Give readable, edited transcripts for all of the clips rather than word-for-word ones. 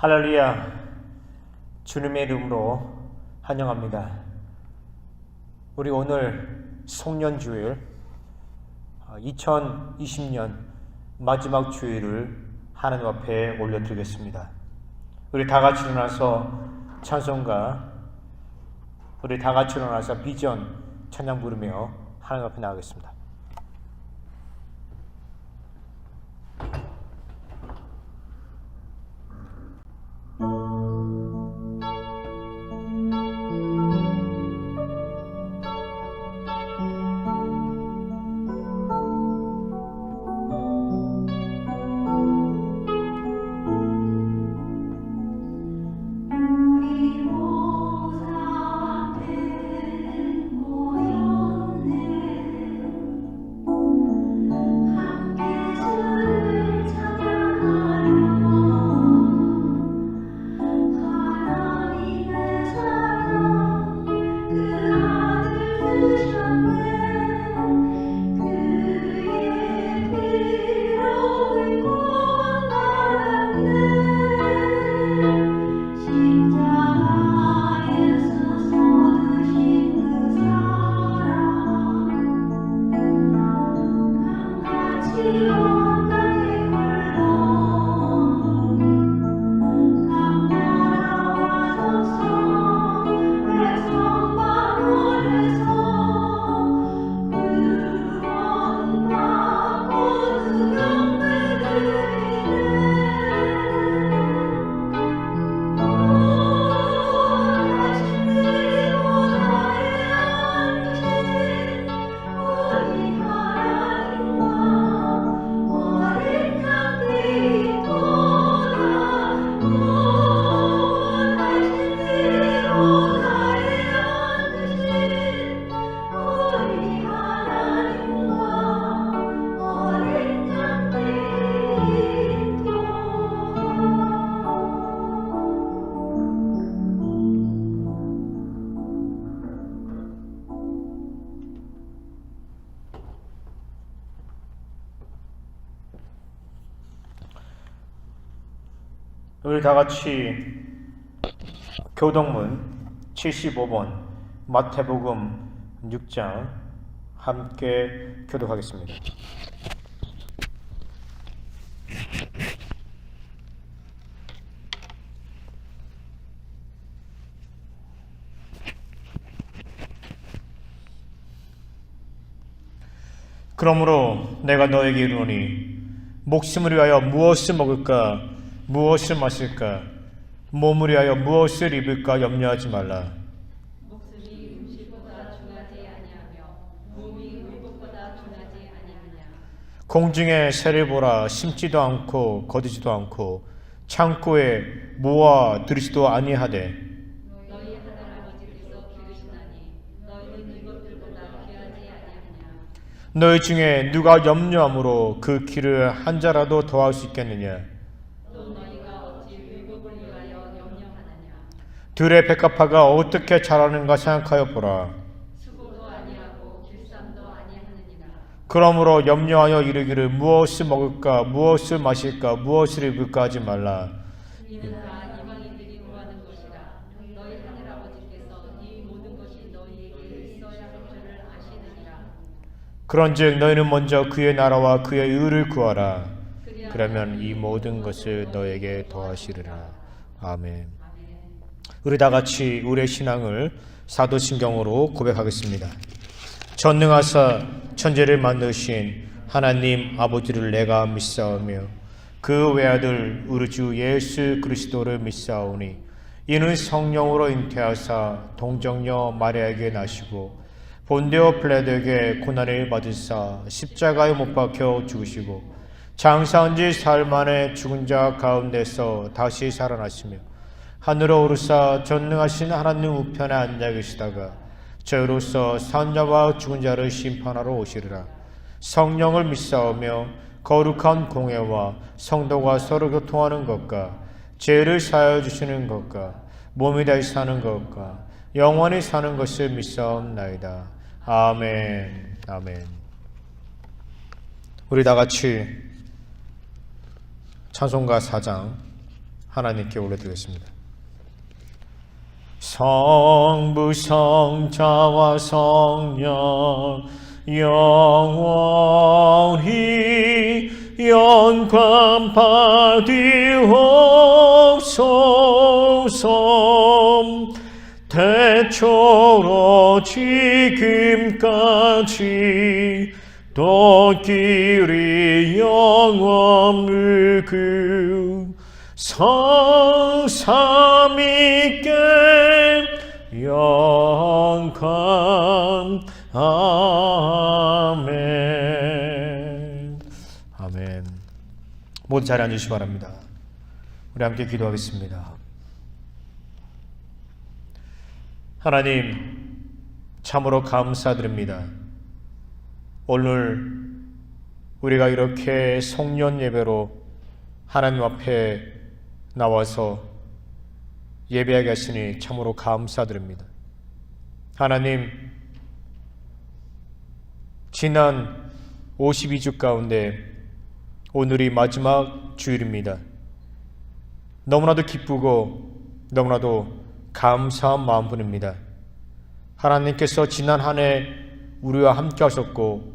할렐루야, 주님의 이름으로 환영합니다. 우리 오늘 송년주일 2020년 마지막 주일을 하나님 앞에 올려드리겠습니다. 우리 다 같이 일어나서 찬송가, 우리 다 같이 일어나서 비전 찬양 부르며 하나님 앞에 나가겠습니다. 우리 다 같이 교동문 75번 마태복음 6장 함께 교독하겠습니다. 그러므로 내가 너에게 이르노니 목숨을 위하여 무엇을 먹을까 무엇을 마실까 몸을 위하여 무엇을 입을까 염려하지 말라. 목숨이 음식보다 중하지 아니하며 몸이 의복보다 중하지 아니하느냐. 공중의 새를 보라. 심지도 않고 거두지도 않고 창고에 모아 들이지도 아니하되 너희 하나님께서 기르시나니 너희는 이것들보다 귀하지 아니하느냐. 너희 중에 누가 염려함으로 그 길을 한 자라도 더할 수 있겠느냐. 또 너희가 어찌 의복을 위하여 염려하느냐. 들의 백합화가 어떻게 자라는가 생각하여 보라. 수고도 아니하고 길쌈도 아니하느니라. 그러므로 염려하여 이르기를 무엇을 먹을까 무엇을 마실까 무엇을 입을까 하지 말라. 이는 다 이방인들이 구하는 것이라. 너희 하늘 아버지께서 이 모든 것이 너희에게 있어야 할 줄을 아시느니라. 그런즉 너희는 먼저 그의 나라와 그의 의를 구하라. 그러면 이 모든 것을 너에게 더하시리라. 아멘. 우리 다 같이 우리의 신앙을 사도신경으로 고백하겠습니다. 전능하사 천지를 만드신 하나님 아버지를 내가 믿사오며 그 외아들 우리 주 예수 그리스도를 믿사오니 이는 성령으로 잉태하사 동정녀 마리아에게 나시고 본디오 빌라도에게 고난을 받으사 십자가에 못 박혀 죽으시고 장사한 지 사흘 만에 죽은 자 가운데서 다시 살아나시며 하늘로 오르사 전능하신 하나님 우편에 앉아 계시다가 저희로서 산 자와 죽은 자를 심판하러 오시리라. 성령을 믿사오며 거룩한 공예와 성도가 서로 교통하는 것과 죄를 사하여 주시는 것과 몸이 다시 사는 것과 영원히 사는 것을 믿사옵나이다. 아멘. 아멘. 우리 다 같이 찬송가 4장 하나님께 올려드리겠습니다. 성부 성자와 성령 영원히 영광 받으옵소서. 태초로 지금까지 또 길이 영원을 그 성삼위께 영광. 아멘. 아멘. 모두 자리에 앉으시기 바랍니다. 우리 함께 기도하겠습니다. 하나님, 참으로 감사드립니다. 오늘 우리가 이렇게 송년 예배로 하나님 앞에 나와서 예배하게 하시니 참으로 감사드립니다. 하나님, 지난 52주 가운데 오늘이 마지막 주일입니다. 너무나도 기쁘고 너무나도 감사한 마음뿐입니다. 하나님께서 지난 한 해 우리와 함께 하셨고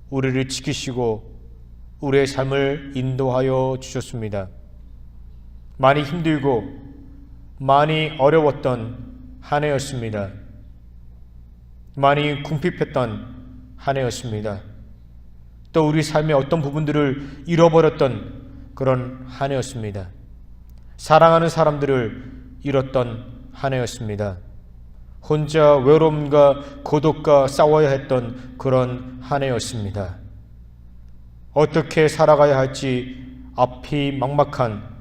우리를 지키시고 우리의 삶을 인도하여 주셨습니다. 많이 힘들고 많이 어려웠던 한 해였습니다. 많이 궁핍했던 한 해였습니다. 또 우리 삶의 어떤 부분들을 잃어버렸던 그런 한 해였습니다. 사랑하는 사람들을 잃었던 한 해였습니다. 혼자 외로움과 고독과 싸워야 했던 그런 한 해였습니다. 어떻게 살아가야 할지 앞이 막막한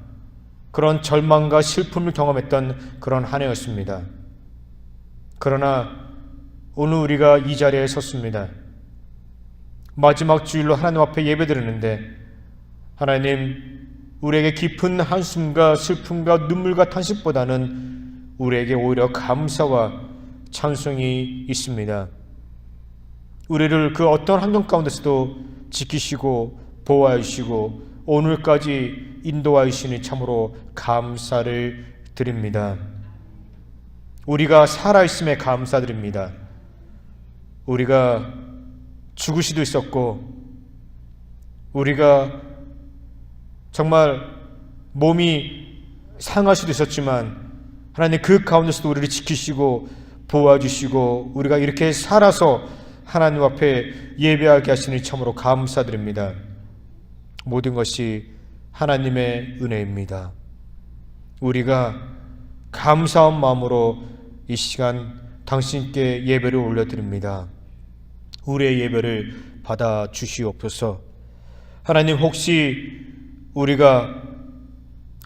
그런 절망과 슬픔을 경험했던 그런 한 해였습니다. 그러나 오늘 우리가 이 자리에 섰습니다. 마지막 주일로 하나님 앞에 예배드리는데 하나님, 우리에게 깊은 한숨과 슬픔과 눈물과 탄식보다는 우리에게 오히려 감사와 찬송이 있습니다. 우리를 그 어떤 환경 가운데서도 지키시고 보호하여 주시고 오늘까지 인도하여 주시니 참으로 감사를 드립니다. 우리가 살아있음에 감사드립니다. 우리가 죽을 수도 있었고 우리가 정말 몸이 상할 수도 있었지만 하나님 그 가운데서도 우리를 지키시고 보호해주시고 우리가 이렇게 살아서 하나님 앞에 예배하게 하시니 참으로 감사드립니다. 모든 것이 하나님의 은혜입니다. 우리가 감사한 마음으로 이 시간 당신께 예배를 올려드립니다. 우리의 예배를 받아 주시옵소서. 하나님, 혹시 우리가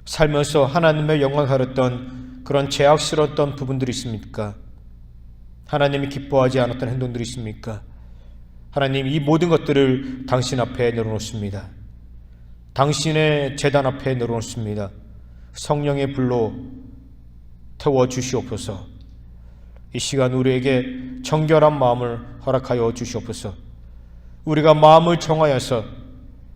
살면서 하나님의 영광을 가렸던 그런 죄악스러웠던 부분들이 있습니까? 하나님이 기뻐하지 않았던 행동들이 있습니까? 하나님, 이 모든 것들을 당신 앞에 내려놓습니다. 당신의 제단 앞에 내려놓습니다. 성령의 불로 태워주시옵소서. 이 시간 우리에게 정결한 마음을 허락하여 주시옵소서. 우리가 마음을 정하여서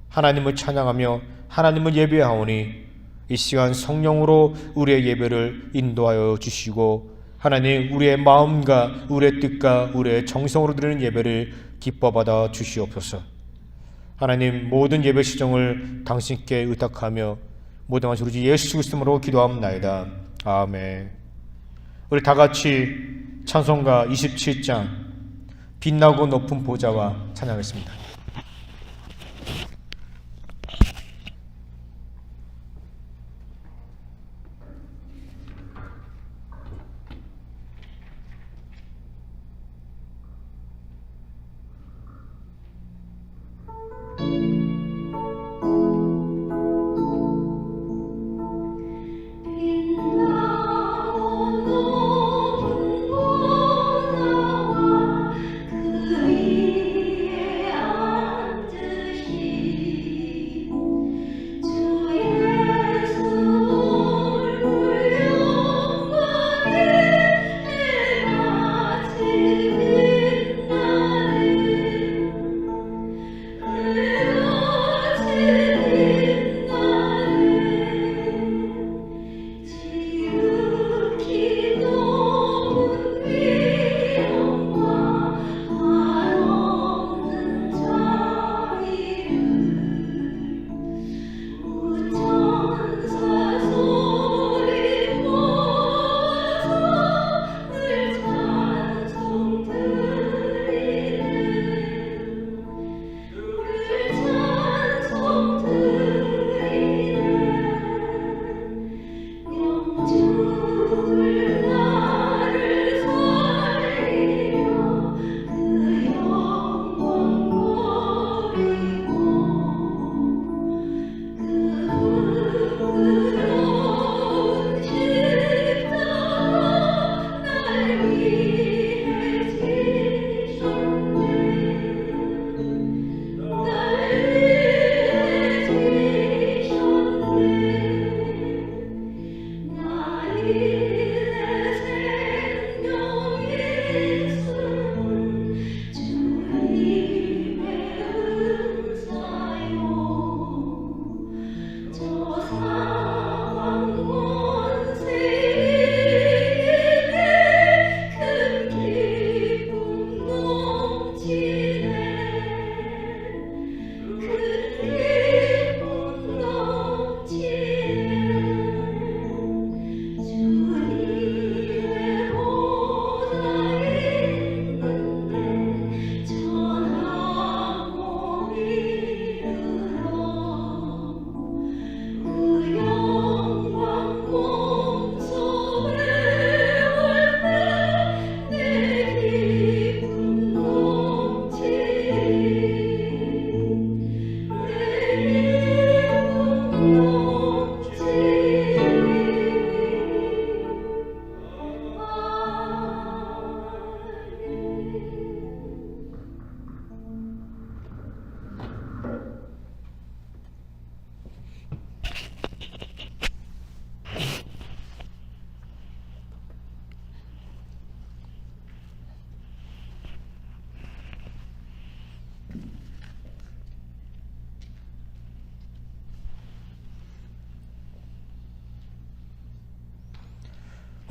하나님을 찬양하며 하나님을 예배하오니 이 시간 성령으로 우리의 예배를 인도하여 주시고 하나님, 우리의 마음과 우리의 뜻과 우리의 정성으로 드리는 예배를 기뻐받아 주시옵소서. 하나님, 모든 예배 시정을 당신께 의탁하며 모든 것을 우리 예수 그리스도로 기도합나이다. 아멘. 우리 다 같이 찬송가 27장 빛나고 높은 보좌와 찬양하겠습니다. 그 위에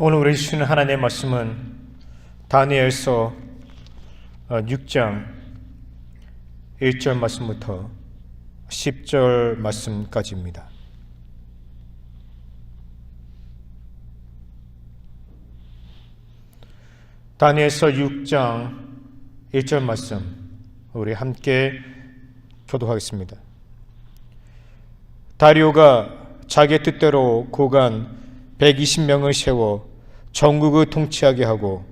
오늘 우리 주시는 하나님의 말씀은 다니엘서 6장 1절 말씀부터 10절 말씀까지입니다. 다니엘서 6장 1절 말씀 우리 함께 교독하겠습니다. 다리오가 자기의 뜻대로 고관 120명을 세워 전국을 통치하게 하고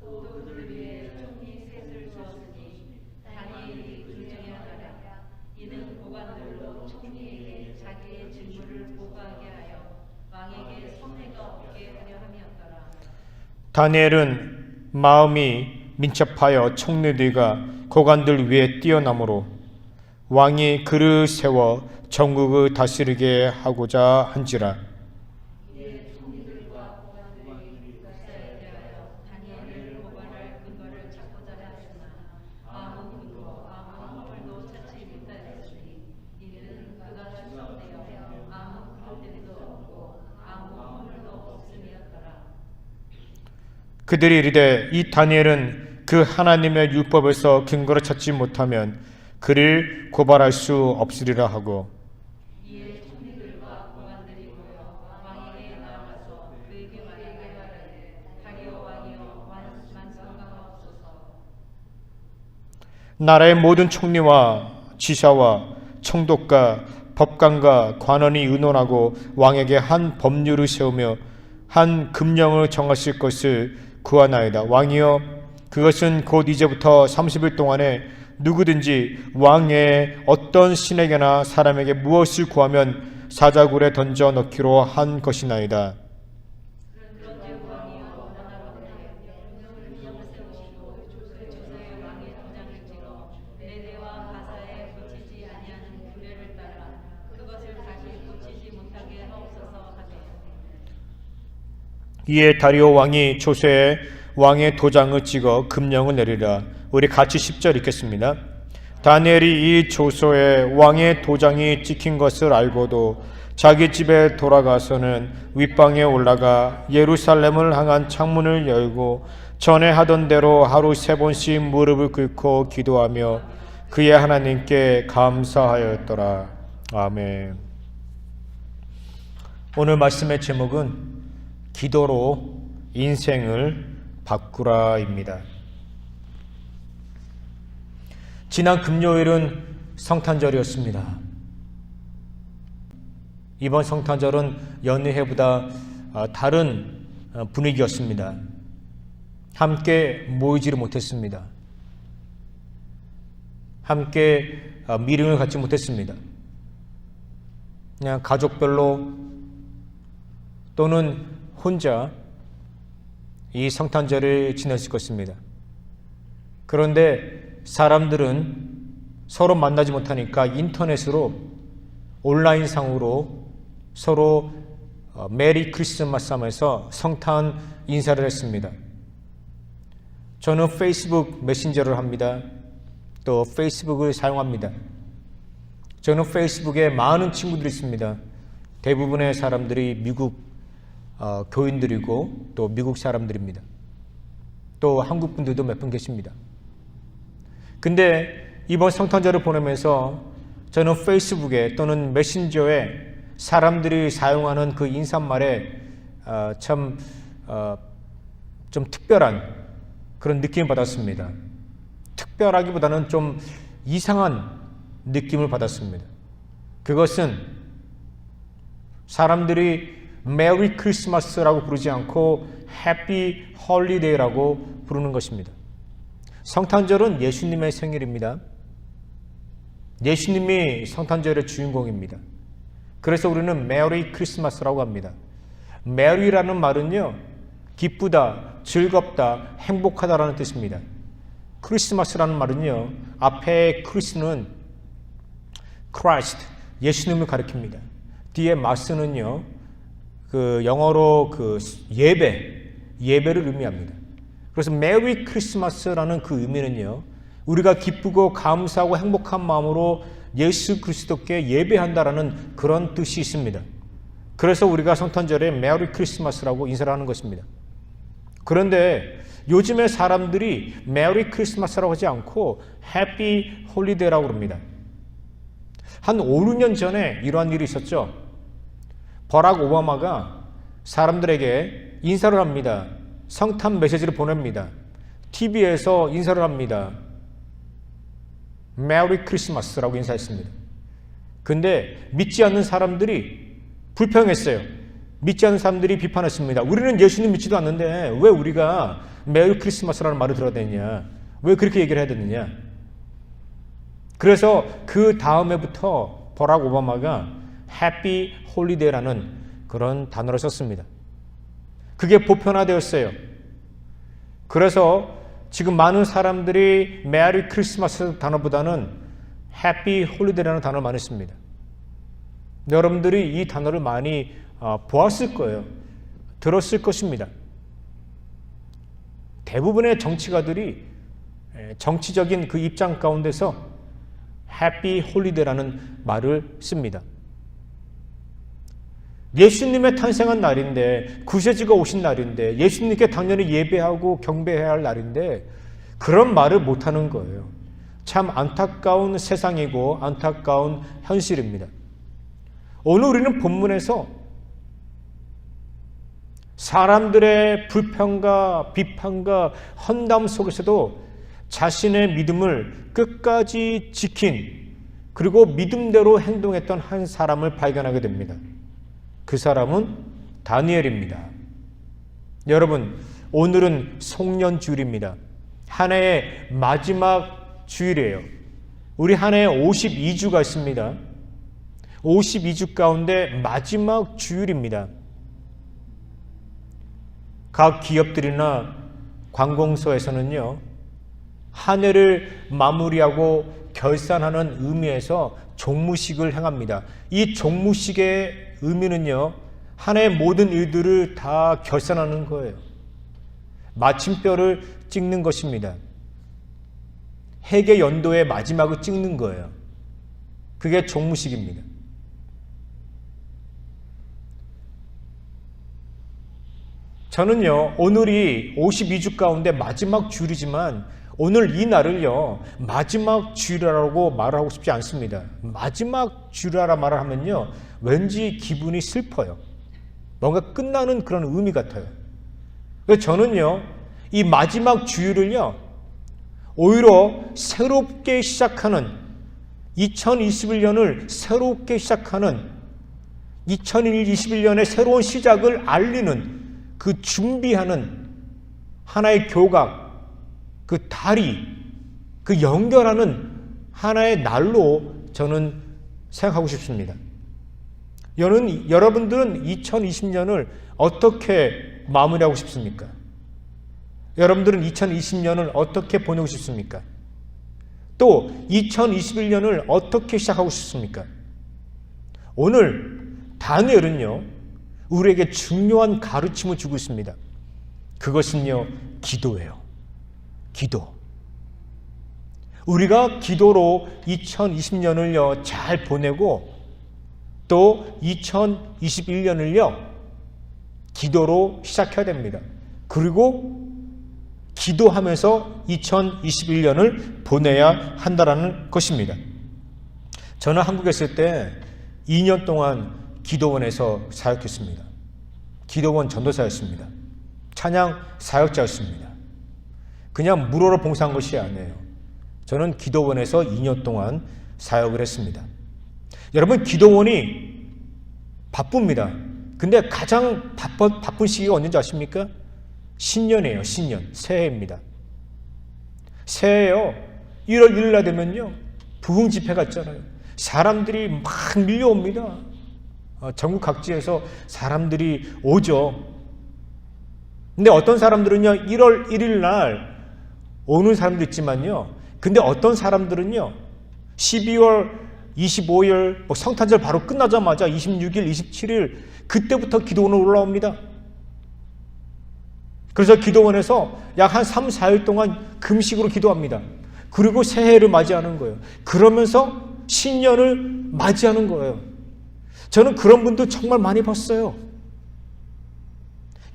또 그들을 위해 총리 셋을 주었으니 다니엘이 긍정하더라. 이는 고관들로 총리에게 자기의 직무를 보고하게 하여 왕에게 손해가 없게 하려 함이었더라. 다니엘은 마음이 민첩하여 총리들과 고관들 위에 뛰어나므로 왕이 그를 세워 전국을 다스리게 하고자 한지라. 이에 총리들과 고관들이 역사에 대하여 다니엘을 고발할 근거를 찾고자 하였으나 아무 근거 아무 홀도 찾지 못하였으니 이는 그가 축성되어 아무 그릇대도 없고 아무 홀도 없음이었더라. 그들이 이르되 이 다니엘은 그 하나님의 율법에서 근거를 찾지 못하면 그를 고발할 수 없으리라 하고 이에 총리들과 고관들이 모여 왕에게 나아가서 그에게 말하되 다리오 왕이여 만성강하옵소서. 나라의 모든 총리와 지사와 총독과 법관과 관원이 의논하고 왕에게 한 법률을 세우며 한 금령을 정하실 것을 구하나이다. 왕이여 그것은 곧 이제부터 30일 동안에 누구든지 왕의 어떤 신에게나 사람에게 무엇을 구하면 사자굴에 던져 넣기로 한 것이나이다. 그런즉 왕이여 원하건대 금령을 세우시고 그 조사의 왕의 도장을 찍어 네네와 가사에 고치지 아니하는 규례를 따라 그것을 다시 고치지 못하게 하옵소서 하되 이에 다리오 왕이 조서에 왕의 도장을 찍어 금령을 내리라. 우리 같이 10절 읽겠습니다. 다니엘이 이 조서에 왕의 도장이 찍힌 것을 알고도 자기 집에 돌아가서는 윗방에 올라가 예루살렘을 향한 창문을 열고 전에 하던 대로 하루 3번씩 무릎을 꿇고 기도하며 그의 하나님께 감사하였더라. 아멘. 오늘 말씀의 제목은 기도로 인생을 바꾸라입니다. 지난 금요일은 성탄절이었습니다. 이번 성탄절은 연휴해보다 다른 분위기였습니다. 함께 모이지를 못했습니다. 함께 미팅을 갖지 못했습니다. 그냥 가족별로 또는 혼자 이 성탄절을 지냈을 것입니다. 그런데 사람들은 서로 만나지 못하니까 인터넷으로 온라인상으로 서로 메리 크리스마스 하면서 성탄 인사를 했습니다. 저는 페이스북 메신저를 합니다. 또 페이스북을 사용합니다. 저는 페이스북에 많은 친구들이 있습니다. 대부분의 사람들이 미국 교인들이고 또 미국 사람들입니다. 또 한국 분들도 몇 분 계십니다. 근데 이번 성탄절을 보내면서 저는 페이스북에 또는 메신저에 사람들이 사용하는 그 인사말에 좀 특별한 그런 느낌을 받았습니다. 특별하기보다는 좀 이상한 느낌을 받았습니다. 그것은 사람들이 메리 크리스마스라고 부르지 않고 해피 홀리데이라고 부르는 것입니다. 성탄절은 예수님의 생일입니다. 예수님이 성탄절의 주인공입니다. 그래서 우리는 메리 크리스마스라고 합니다. 메리라는 말은요, 기쁘다, 즐겁다, 행복하다라는 뜻입니다. 크리스마스라는 말은요, 앞에 크리스는 Christ, 예수님을 가리킵니다. 뒤에 마스는요, 그 영어로 그 예배를 의미합니다. 그래서 메리 크리스마스라는 그 의미는요, 우리가 기쁘고 감사하고 행복한 마음으로 예수 그리스도께 예배한다라는 그런 뜻이 있습니다. 그래서 우리가 성탄절에 메리 크리스마스라고 인사를 하는 것입니다. 그런데 요즘에 사람들이 메리 크리스마스라고 하지 않고 해피 홀리데이라고 그럽니다. 한 5, 6년 전에 이러한 일이 있었죠. 버락 오바마가 사람들에게 인사를 합니다. 성탄 메시지를 보냅니다. TV에서 인사를 합니다. 메리 크리스마스라고 인사했습니다. 근데 믿지 않는 사람들이 불평했어요. 믿지 않는 사람들이 비판했습니다. 우리는 예수님 믿지도 않는데 왜 우리가 메리 크리스마스라는 말을 들어야 되느냐? 왜 그렇게 얘기를 해야 되느냐? 그래서 그 다음에부터 버락 오바마가 해피 홀리데이라는 그런 단어를 썼습니다. 그게 보편화되었어요. 그래서 지금 많은 사람들이 메리 크리스마스 단어보다는 해피 홀리데이라는 단어를 많이 씁니다. 여러분들이 이 단어를 많이 보았을 거예요. 들었을 것입니다. 대부분의 정치가들이 정치적인 그 입장 가운데서 해피 홀리데이라는 말을 씁니다. 예수님의 탄생한 날인데, 구세주가 오신 날인데, 예수님께 당연히 예배하고 경배해야 할 날인데 그런 말을 못하는 거예요. 참 안타까운 세상이고 안타까운 현실입니다. 오늘 우리는 본문에서 사람들의 불평과 비판과 헌담 속에서도 자신의 믿음을 끝까지 지킨, 그리고 믿음대로 행동했던 한 사람을 발견하게 됩니다. 그 사람은 다니엘입니다. 여러분, 오늘은 송년주일입니다. 한 해의 마지막 주일이에요. 우리 한 해에 52주가 있습니다. 52주 가운데 마지막 주일입니다. 각 기업들이나 관공서에서는요, 한 해를 마무리하고 결산하는 의미에서 종무식을 행합니다. 이 종무식의 의미는요, 한 해의 모든 일들을 다 결산하는 거예요. 마침표를 찍는 것입니다. 해계 연도의 마지막을 찍는 거예요. 그게 종무식입니다. 저는요, 오늘이 52주 가운데 마지막 주일이지만 오늘 이 날을요, 마지막 주일이라고 말하고 싶지 않습니다. 마지막 주일이라 말을 하면요, 왠지 기분이 슬퍼요. 뭔가 끝나는 그런 의미 같아요. 그래서 저는요, 이 마지막 주일을요, 오히려 새롭게 시작하는, 2021년을 새롭게 시작하는, 2021년의 새로운 시작을 알리는, 그 준비하는 하나의 교각, 그 다리, 그 연결하는 하나의 날로 저는 생각하고 싶습니다. 여러분들은 2020년을 어떻게 마무리하고 싶습니까? 여러분들은 2020년을 어떻게 보내고 싶습니까? 또 2021년을 어떻게 시작하고 싶습니까? 오늘 다니엘은요, 우리에게 중요한 가르침을 주고 있습니다. 그것은요, 기도예요. 기도. 우리가 기도로 2020년을요, 잘 보내고 또 2021년을요, 기도로 시작해야 됩니다. 그리고 기도하면서 2021년을 보내야 한다는 것입니다. 저는 한국에 있을 때 2년 동안 기도원에서 사역했습니다. 기도원 전도사였습니다. 찬양 사역자였습니다. 그냥 무료로 봉사한 것이 아니에요. 저는 기도원에서 2년 동안 사역을 했습니다. 여러분, 기도원이 바쁩니다. 근데 가장 바쁜 시기가 언제인지 아십니까? 신년이에요. 신년. 새해입니다. 새해요. 1월 1일 날 되면요, 부흥 집회가 있잖아요. 사람들이 막 밀려옵니다. 전국 각지에서 사람들이 오죠. 근데 어떤 사람들은요, 1월 1일 날 오는 사람도 있지만요, 근데 어떤 사람들은요, 12월 25일 성탄절 바로 끝나자마자 26일, 27일 그때부터 기도원으로 올라옵니다. 그래서 기도원에서 약 한 3, 4일 동안 금식으로 기도합니다. 그리고 새해를 맞이하는 거예요. 그러면서 신년을 맞이하는 거예요. 저는 그런 분들 정말 많이 봤어요.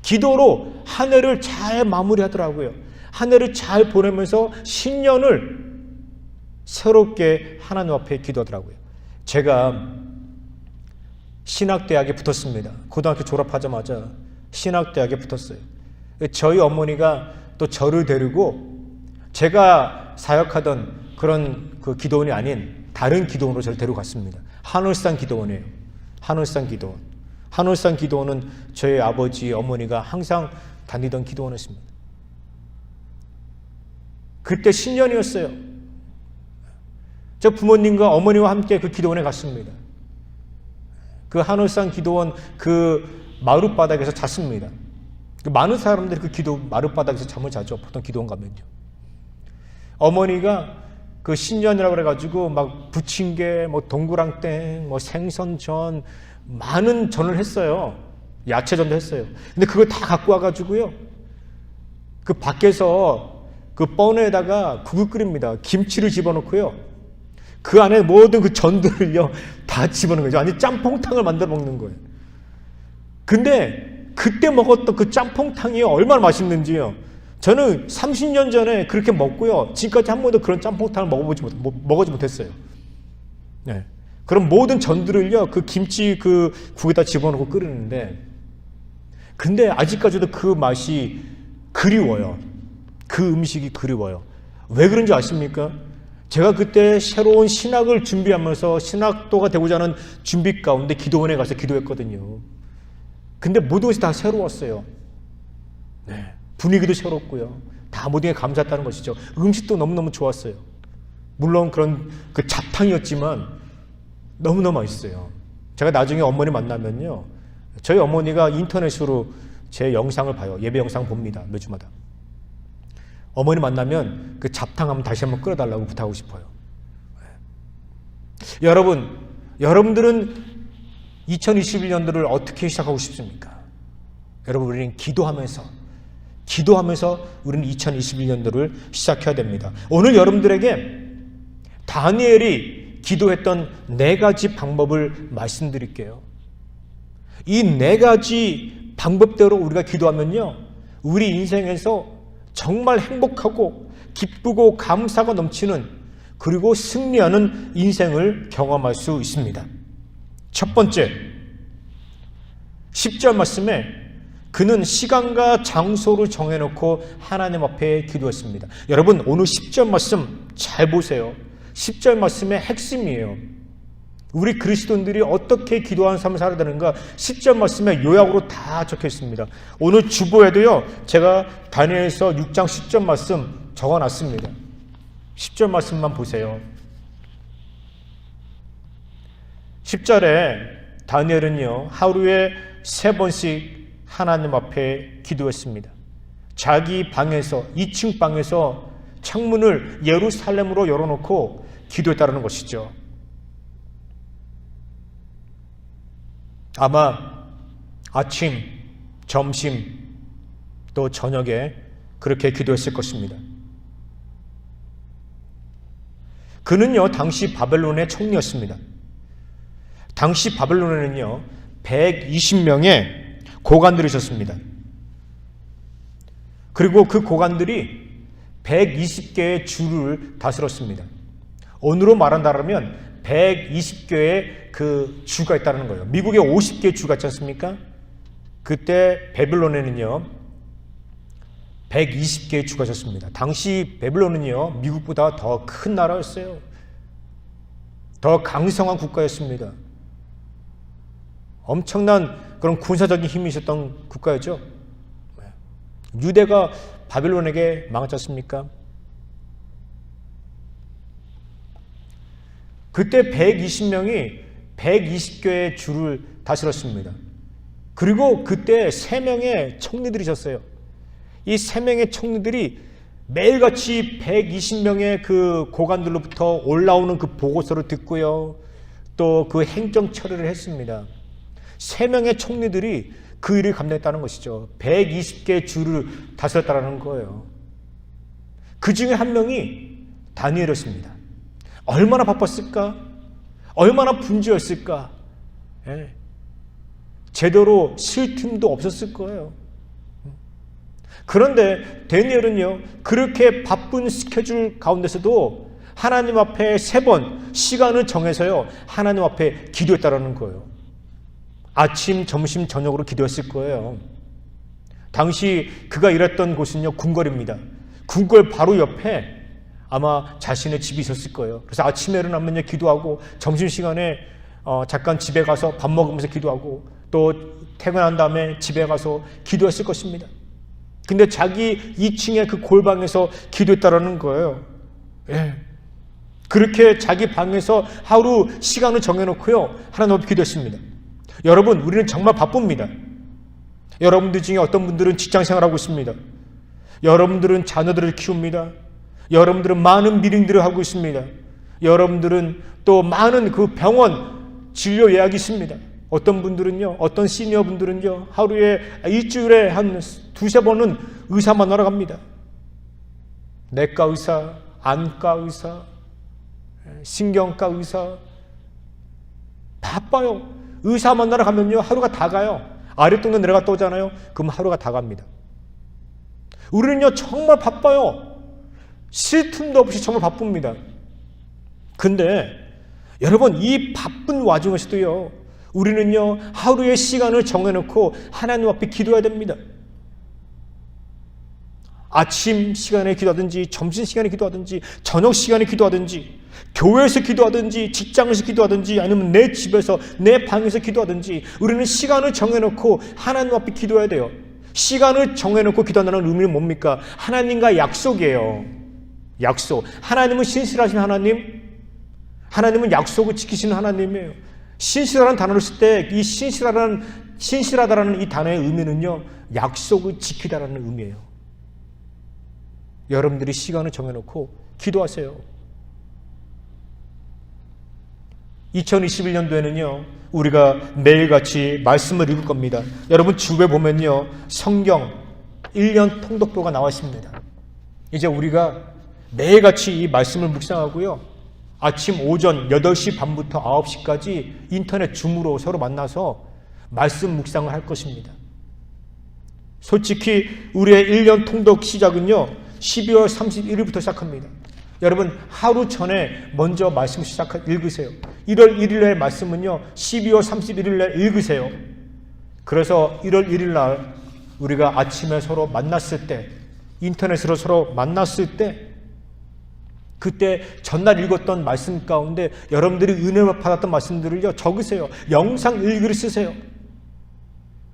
기도로 한 해를 잘 마무리하더라고요. 한 해를 잘 보내면서 신년을 새롭게 하나님 앞에 기도하더라고요. 제가 신학대학에 붙었습니다. 고등학교 졸업하자마자 신학대학에 붙었어요. 저희 어머니가 또 저를 데리고 제가 사역하던 그런 그 기도원이 아닌 다른 기도원으로 저를 데리고 갔습니다. 한울산 기도원이에요. 한울산 기도원. 한울산 기도원은 저희 아버지, 어머니가 항상 다니던 기도원이었습니다. 그때 신년이었어요. 저 부모님과 어머니와 함께 그 기도원에 갔습니다. 그 한울산 기도원 그 마룻바닥에서 잤습니다. 많은 사람들이 그 기도 마룻바닥에서 잠을 자죠. 보통 기도원 가면요. 어머니가 그 신년이라고 그래가지고 막 부침개, 뭐 동그랑땡, 뭐 생선전, 많은 전을 했어요. 야채전도 했어요. 근데 그걸 다 갖고 와가지고요. 그 밖에서 그 뻔에다가 국을 끓입니다. 김치를 집어넣고요. 그 안에 모든 그 전들을요 다 집어넣는 거죠. 아니 짬뽕탕을 만들어 먹는 거예요. 근데 그때 먹었던 그 짬뽕탕이 얼마나 맛있는지요. 저는 30년 전에 그렇게 먹고요. 지금까지 한 번도 그런 짬뽕탕을 먹어보지 못했어요. 네. 그럼 모든 전들을요 그 김치 그 국에다 집어넣고 끓이는데, 근데 아직까지도 그 맛이 그리워요. 그 음식이 그리워요. 왜 그런지 아십니까? 제가 그때 새로운 신학을 준비하면서 신학도가 되고자 하는 준비 가운데 기도원에 가서 기도했거든요. 근데 모든 것이 다 새로웠어요. 네. 분위기도 새롭고요. 다 모든 게 감사했다는 것이죠. 음식도 너무너무 좋았어요. 물론 그런 그 잡탕이었지만 너무너무 맛있어요. 제가 나중에 어머니 만나면요, 저희 어머니가 인터넷으로 제 영상을 봐요. 예배 영상 봅니다. 몇 주마다. 어머니 만나면 그 잡탕 한번 다시 한번 끓여달라고 부탁하고 싶어요. 여러분, 여러분들은 2021년도를 어떻게 시작하고 싶습니까? 여러분, 우리는 기도하면서 우리는 2021년도를 시작해야 됩니다. 오늘 여러분들에게 다니엘이 기도했던 4가지 방법을 말씀드릴게요. 이 4가지 방법대로 우리가 기도하면요, 우리 인생에서 정말 행복하고 기쁘고 감사가 넘치는, 그리고 승리하는 인생을 경험할 수 있습니다. 첫 번째, 10절 말씀에 그는 시간과 장소를 정해놓고 하나님 앞에 기도했습니다. 여러분, 오늘 10절 말씀 잘 보세요. 10절 말씀의 핵심이에요. 우리 그리스도인들이 어떻게 기도하는 삶을 살아야 되는가 10절 말씀에 요약으로 다 적혀 있습니다. 오늘 주보에도요, 제가 다니엘서 6장 10절 말씀 적어놨습니다. 10절 말씀만 보세요. 10절에 다니엘은요, 하루에 3번씩 하나님 앞에 기도했습니다. 자기 방에서, 2층 방에서 창문을 예루살렘으로 열어놓고 기도했다는 것이죠. 아마 아침, 점심, 또 저녁에 그렇게 기도했을 것입니다. 그는요, 당시 바벨론의 총리였습니다. 당시 바벨론에는요, 120명의 고관들이 있었습니다. 그리고 그 고관들이 120개의 주를 다스렸습니다. 오늘로 말한다면 120개의 그 주가 있다는 거예요. 미국에 50개의 주가 있지 않습니까? 그때 바벨론에는요 120개의 주가 있었습니다. 당시 바벨론은요 미국보다 더 큰 나라였어요. 더 강성한 국가였습니다. 엄청난 그런 군사적인 힘이 있었던 국가였죠. 유대가 바벨론에게 망하지 않습니까? 그때 120명이 120개의 주를 다스렸습니다. 그리고 그때 3명의 총리들이 있었어요. 이 3명의 총리들이 매일같이 120명의 그 고관들로부터 올라오는 그 보고서를 듣고요, 또 그 행정 처리를 했습니다. 3명의 총리들이 그 일을 감당했다는 것이죠. 120개의 주를 다스렸다는 거예요. 그 중에 한 명이 다니엘이었습니다. 얼마나 바빴을까? 얼마나 분주했을까? 예. 제대로 쉴 틈도 없었을 거예요. 그런데 다니엘은요, 그렇게 바쁜 스케줄 가운데서도 하나님 앞에 3번 시간을 정해서요, 하나님 앞에 기도했다라는 거예요. 아침, 점심, 저녁으로 기도했을 거예요. 당시 그가 일했던 곳은요, 궁궐입니다. 궁궐 바로 옆에 아마 자신의 집이 있었을 거예요. 그래서 아침에 일어나면요, 기도하고, 점심시간에 잠깐 집에 가서 밥 먹으면서 기도하고, 또 퇴근한 다음에 집에 가서 기도했을 것입니다. 근데 자기 2층의 그 골방에서 기도했다라는 거예요. 예. 그렇게 자기 방에서 하루 시간을 정해놓고요, 하나님 앞에 기도했습니다. 여러분, 우리는 정말 바쁩니다. 여러분들 중에 어떤 분들은 직장생활하고 있습니다. 여러분들은 자녀들을 키웁니다. 여러분들은 많은 미팅들을 하고 있습니다. 여러분들은 또 많은 그 병원 진료 예약이 있습니다. 어떤 분들은요, 어떤 시니어 분들은요, 하루에 일주일에 한 2-3번은 의사 만나러 갑니다. 내과 의사, 안과 의사, 신경과 의사, 바빠요. 의사 만나러 가면요, 하루가 다 가요. 아랫동네 내려갔다 오잖아요. 그럼 하루가 다 갑니다. 우리는요, 정말 바빠요. 쉴 틈도 없이 정말 바쁩니다. 근데 여러분, 이 바쁜 와중에서도요, 우리는요, 하루의 시간을 정해놓고 하나님 앞에 기도해야 됩니다. 아침 시간에 기도하든지, 점심 시간에 기도하든지, 저녁 시간에 기도하든지, 교회에서 기도하든지, 직장에서 기도하든지, 아니면 내 집에서, 내 방에서 기도하든지, 우리는 시간을 정해놓고 하나님 앞에 기도해야 돼요. 시간을 정해놓고 기도한다는 의미는 뭡니까? 하나님과 약속이에요. 약속. 하나님은 신실하신 하나님, 하나님은 약속을 지키시는 하나님이에요. 신실하다는 단어를 쓸 때 이 신실하다라는 이 단어의 의미는요, 약속을 지키다라는 의미예요. 여러분들이 시간을 정해놓고 기도하세요. 2021년도에는요, 우리가 매일같이 말씀을 읽을 겁니다. 여러분 주변에 보면요, 성경 1년 통독도가 나와 있습니다. 이제 우리가 매일같이 이 말씀을 묵상하고요, 아침 오전 8시 반부터 9시까지 인터넷 줌으로 서로 만나서 말씀 묵상을 할 것입니다. 솔직히 우리의 1년 통독 시작은요, 12월 31일부터 시작합니다. 여러분, 하루 전에 먼저 말씀 읽으세요. 1월 1일날 말씀은요, 12월 31일날 읽으세요. 그래서 1월 1일날 우리가 아침에 서로 만났을 때, 인터넷으로 서로 만났을 때, 그때 전날 읽었던 말씀 가운데 여러분들이 은혜를 받았던 말씀들을요, 적으세요. 영상 일기를 쓰세요.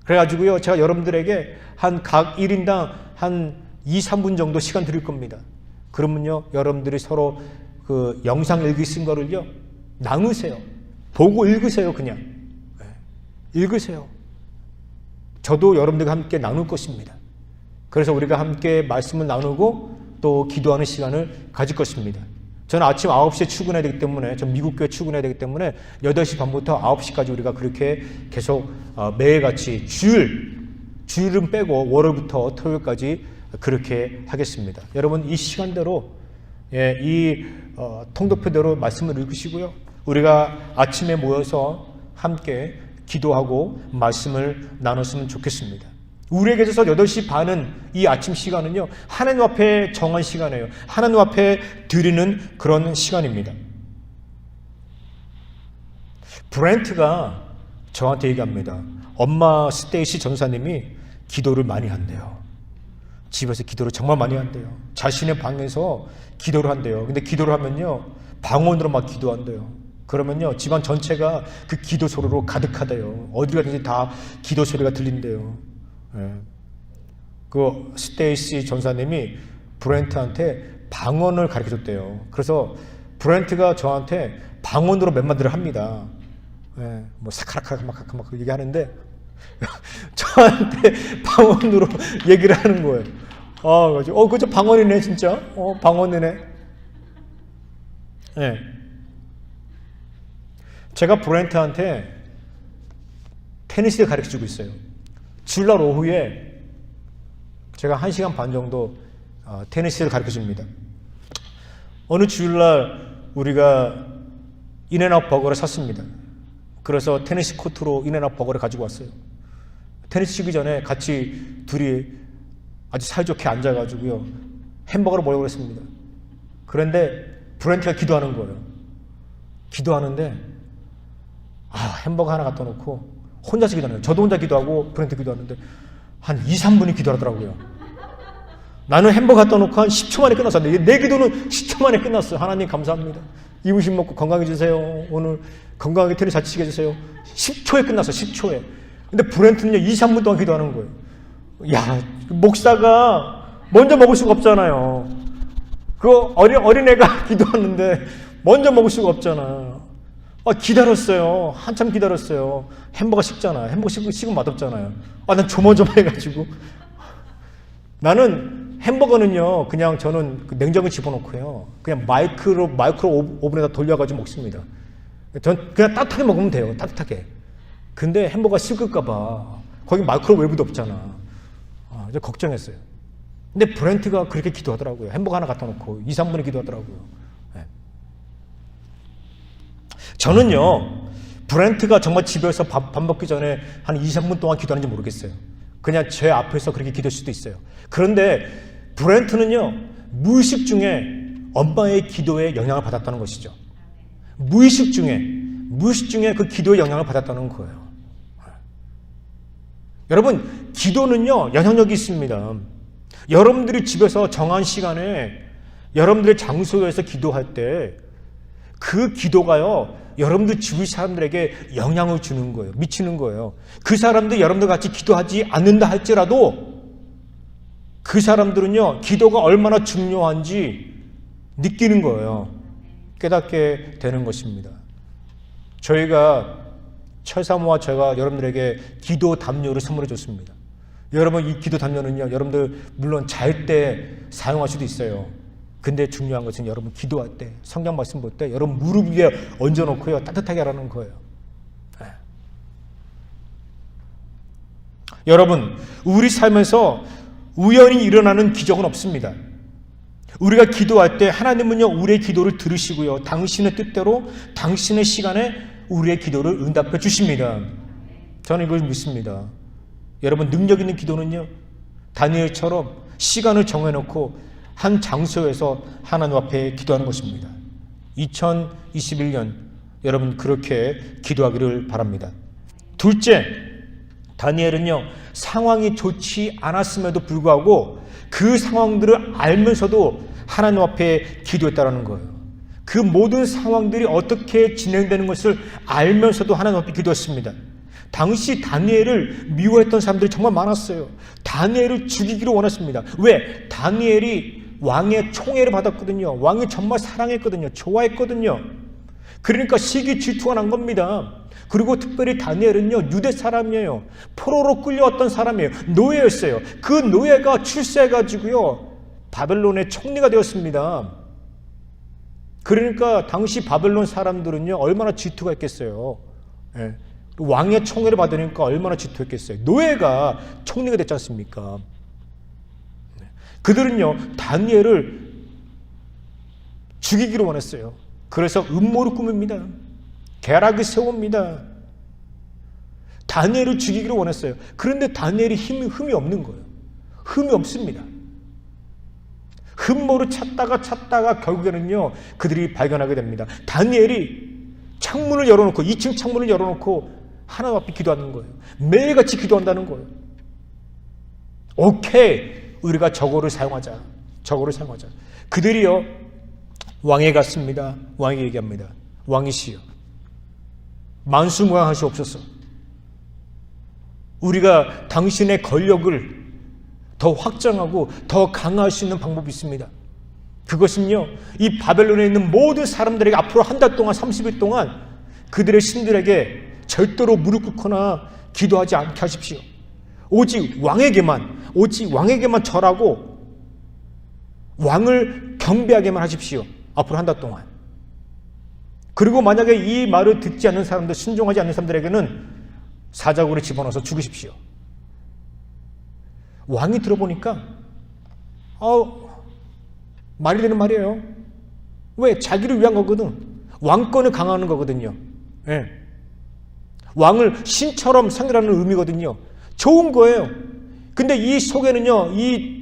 그래가지고요, 제가 여러분들에게 각 1인당 한 2-3분 정도 시간 드릴 겁니다. 그러면요, 여러분들이 서로 그 영상 일기 쓴 거를요, 나누세요. 보고 읽으세요, 그냥. 읽으세요. 저도 여러분들과 함께 나눌 것입니다. 그래서 우리가 함께 말씀을 나누고 또 기도하는 시간을 가질 것입니다. 저는 아침 9시에 출근해야 되기 때문에, 전 미국교회 출근해야 되기 때문에 8시 반부터 9시까지 우리가 그렇게 계속 매일같이 주일은 빼고 월요일부터 토요일까지 그렇게 하겠습니다. 여러분, 이 시간대로, 이 통독표대로 말씀을 읽으시고요, 우리가 아침에 모여서 함께 기도하고 말씀을 나눴으면 좋겠습니다. 우리에게 있어서 8시 반은, 이 아침 시간은요, 하나님 앞에 정한 시간이에요. 하나님 앞에 드리는 그런 시간입니다. 브렌트가 저한테 얘기합니다. 엄마 스테이시 전사님이 기도를 많이 한대요. 집에서 기도를 정말 많이 한대요. 자신의 방에서 기도를 한대요. 근데 기도를 하면요, 방언으로 막 기도한대요. 그러면요, 집안 전체가 그 기도 소리로 가득하대요. 어디 가든지 다 기도 소리가 들린대요. 그 스테이시 전사님이 브렌트한테 방언을 가르쳐줬대요. 그래서 브렌트가 저한테 방언으로 몇 마디를 합니다. 뭐 사카라카락 막 얘기하는데 저한테 방언으로 얘기를 하는 거예요. 그죠? 방언이네, 진짜. 방언이네. 제가 브렌트한테 테니스를 가르쳐주고 있어요. 주일날 오후에 제가 1시간 반 정도 테니스를 가르쳐줍니다. 어느 주일날 우리가 인앤아웃 버거를 샀습니다. 그래서 테니스 코트로 인앤아웃 버거를 가지고 왔어요. 테니스 치기 전에 같이 둘이 아주 사이좋게 앉아가지고요, 햄버거를 먹으려고 했습니다. 그런데 브렌트가 기도하는 거예요. 기도하는데 햄버거 하나 갖다 놓고 혼자서 기도하는 거예요. 저도 혼자 기도하고 브렌트 기도하는데 한 2, 3분이 기도하더라고요. 나는 햄버거 갖다 놓고 한 10초 만에 끝났었는데 내 기도는 10초 만에 끝났어요. 하나님 감사합니다. 이 음식 먹고 건강해지세요. 오늘 건강하게 테니스 잘 치게 해주세요. 10초에 끝났어요. 10초에. 근데 브렌트는요 2, 3분 동안 기도하는 거예요. 야, 목사가 먼저 먹을 수가 없잖아요. 그 어린애가 기도하는데 먼저 먹을 수가 없잖아. 기다렸어요. 한참 기다렸어요. 햄버거 식잖아. 햄버거 식으면 맛없잖아요. 난 조마조마해가지고. 나는 햄버거는요, 그냥 저는 냉장고에 집어넣고요, 그냥 마이크로 오븐에다 돌려가지고 먹습니다. 전 그냥 따뜻하게 먹으면 돼요. 따뜻하게. 근데 햄버거가 식을까봐 거기 마이크로웨이브도 없잖아. 이제 걱정했어요. 근데 브렌트가 그렇게 기도하더라고요. 햄버거 하나 갖다 놓고 2, 3분에 기도하더라고요. 네. 저는요, 브렌트가 정말 집에서 밥 먹기 전에 한 2, 3분 동안 기도하는지 모르겠어요. 그냥 제 앞에서 그렇게 기도할 수도 있어요. 그런데 브렌트는요, 무의식 중에 엄마의 기도에 영향을 받았다는 것이죠. 무의식 중에 그 기도에 영향을 받았다는 거예요. 여러분, 기도는요, 영향력이 있습니다. 여러분들이 집에서 정한 시간에 여러분들의 장소에서 기도할 때 그 기도가요, 여러분들 주위 사람들에게 영향을 주는 거예요. 미치는 거예요. 그 사람들이 여러분들 같이 기도하지 않는다 할지라도 그 사람들은요, 기도가 얼마나 중요한지 느끼는 거예요. 깨닫게 되는 것입니다. 저희가 철사모와 제가 여러분들에게 기도 담요를 선물해 줬습니다. 여러분, 이 기도 담요는요, 여러분들 물론 잘 때 사용할 수도 있어요. 근데 중요한 것은 여러분 기도할 때, 성경 말씀 볼 때 여러분 무릎 위에 얹어놓고요, 따뜻하게 하라는 거예요. 네. 여러분, 우리 삶에서 우연히 일어나는 기적은 없습니다. 우리가 기도할 때 하나님은요, 우리의 기도를 들으시고요, 당신의 뜻대로 당신의 시간에 우리의 기도를 응답해 주십니다. 저는 이걸 믿습니다. 여러분, 능력 있는 기도는요, 다니엘처럼 시간을 정해놓고 한 장소에서 하나님 앞에 기도하는 것입니다. 2021년 여러분 그렇게 기도하기를 바랍니다. 둘째, 다니엘은요, 상황이 좋지 않았음에도 불구하고 그 상황들을 알면서도 하나님 앞에 기도했다는 거예요. 그 모든 상황들이 어떻게 진행되는 것을 알면서도 하나님 앞에 기도했습니다. 당시 다니엘을 미워했던 사람들이 정말 많았어요. 다니엘을 죽이기로 원했습니다. 왜? 다니엘이 왕의 총애를 받았거든요. 왕이 정말 사랑했거든요. 좋아했거든요. 그러니까 시기 질투가 난 겁니다. 그리고 특별히 다니엘은요, 유대 사람이에요. 포로로 끌려왔던 사람이에요. 노예였어요. 그 노예가 출세해가지고요, 바벨론의 총리가 되었습니다. 그러니까 당시 바벨론 사람들은요, 얼마나 질투가 했겠어요. 예. 왕의 총애를 받으니까 얼마나 질투했겠어요. 노예가 총리가 됐지 않습니까? 그들은요, 다니엘을 죽이기로 원했어요. 그래서 음모를 꾸밉니다. 계략을 세웁니다. 다니엘을 죽이기로 원했어요. 그런데 다니엘이 흠이 없는 거예요. 흠이 없습니다. 흠모를 찾다가 결국에는요, 그들이 발견하게 됩니다. 다니엘이 창문을 열어놓고, 2층 창문을 열어놓고 하나님 앞에 기도하는 거예요. 매일같이 기도한다는 거예요. 오케이, 우리가 저거를 사용하자. 그들이요, 왕에 갔습니다. 왕이 얘기합니다. 왕이시여, 만수무강하시옵소서. 우리가 당신의 권력을 더 확장하고 더 강화할 수 있는 방법이 있습니다. 그것은요, 이 바벨론에 있는 모든 사람들에게 앞으로 한 달 동안, 30일 동안 그들의 신들에게 절대로 무릎 꿇거나 기도하지 않게 하십시오. 오직 왕에게만 절하고 왕을 경배하게만 하십시오. 앞으로 한 달 동안. 그리고 만약에 이 말을 듣지 않는 사람들, 순종하지 않는 사람들에게는 사자굴에 집어넣어서 죽이십시오. 왕이 들어보니까 말이 되는 말이에요. 왜? 자기를 위한 거거든. 왕권을 강화하는 거거든요. 예. 왕을 신처럼 상대하는 의미거든요. 좋은 거예요. 근데 이 속에는요, 이